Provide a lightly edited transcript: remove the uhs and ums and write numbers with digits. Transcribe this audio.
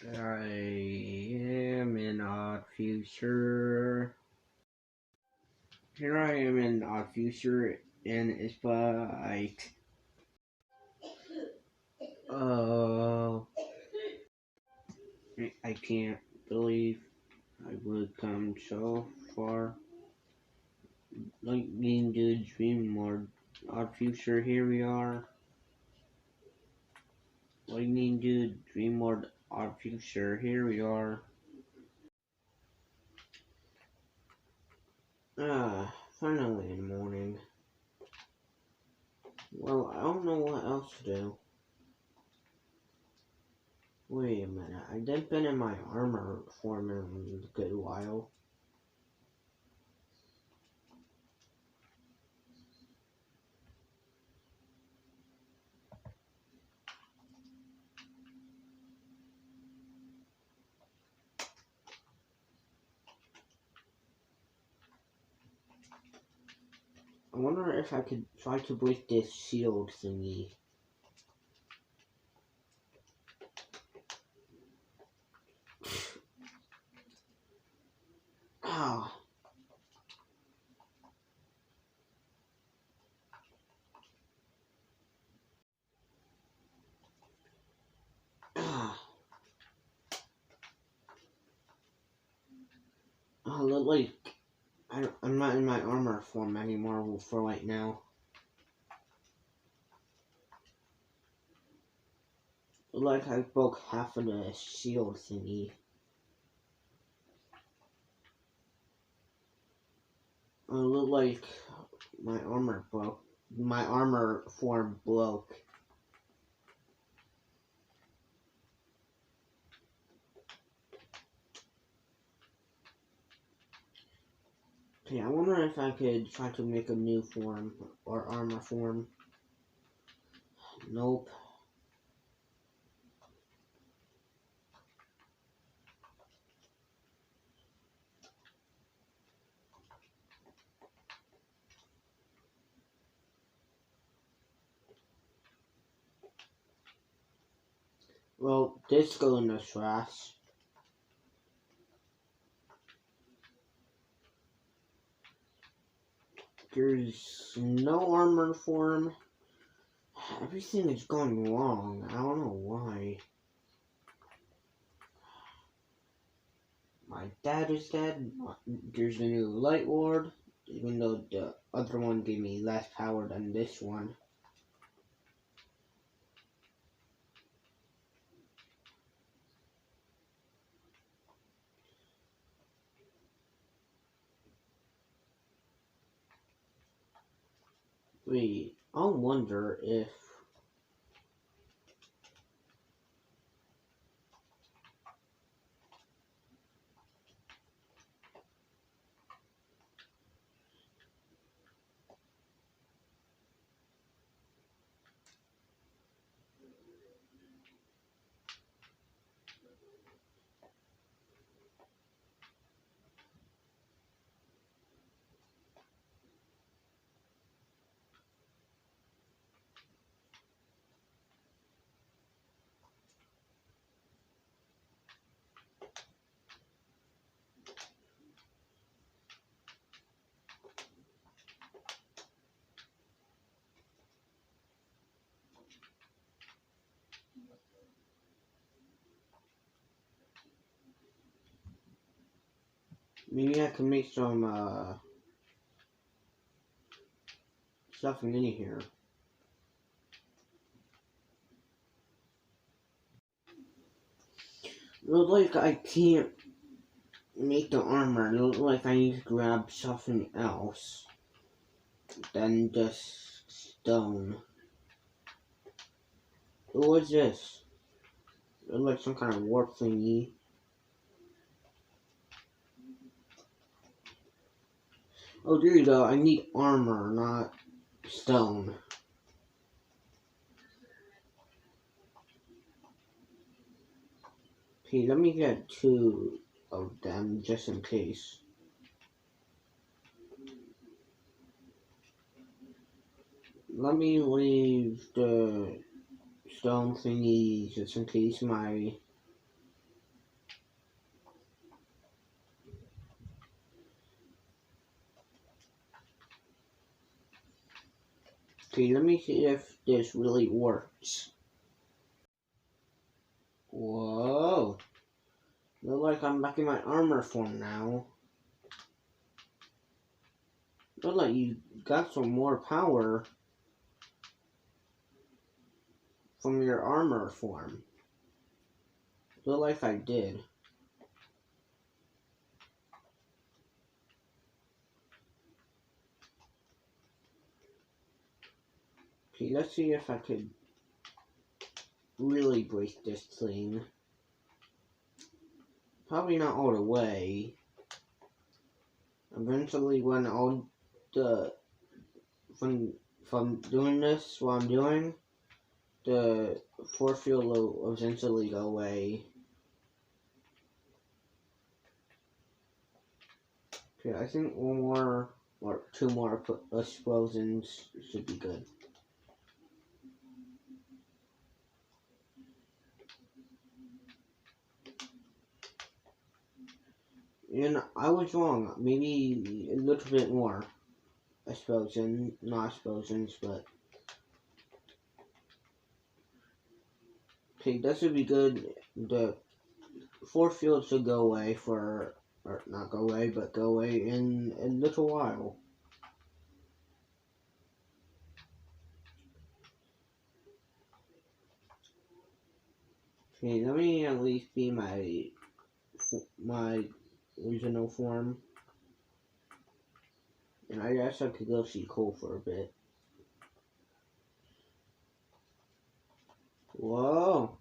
I am in odd future. Here I am in odd future, and it's like, oh, I can't believe I would come so far. LightningDudes Dream World, odd future. Here we are. LightningDudes Dream World, odd future. Here we are. Finally in the morning. Well, I don't know what else to do. Wait a minute, I did been in my armor form in a good while. I wonder if I could try to break this shield thingy. Ah. Ah. Look like I'm not in my armor form anymore for right now. Look like I broke half of the shield thingy. Look like my armor broke. My armor form broke. Okay, I wonder if I could try to make a new form or armor form. Nope. Well, this go in the trash. There's no armor form. Everything is going wrong. I don't know why. My dad is dead. There's a new light ward, even though the other one gave me less power than this one. Wait, I wonder if... Maybe I can make some, stuff in here. Look like I can't make the armor. Look like I need to grab something else than just stone. What's this? It looks like some kind of warp thingy. Oh, there you go. I need armor, not stone. Okay, let me get 2 of them just in case. Let me leave the stone thingy just in case my Okay, let me see if this really works. Whoa. Look like I'm back in my armor form now. Look like you got some more power from your armor form. Look like I did. Okay, let's see if I could really break this thing. Probably not all the way. Eventually, when all the from doing this, what I'm doing, the force field will eventually go away. Okay, I think one more or two more explosions should be good. And I was wrong. Maybe a little bit more explosion, not explosions, but okay, that should be good. The force field should go away or not go away, but go away in a little while. Okay, let me at least be my original form. And I guess I could go see Cole for a bit. Whoa.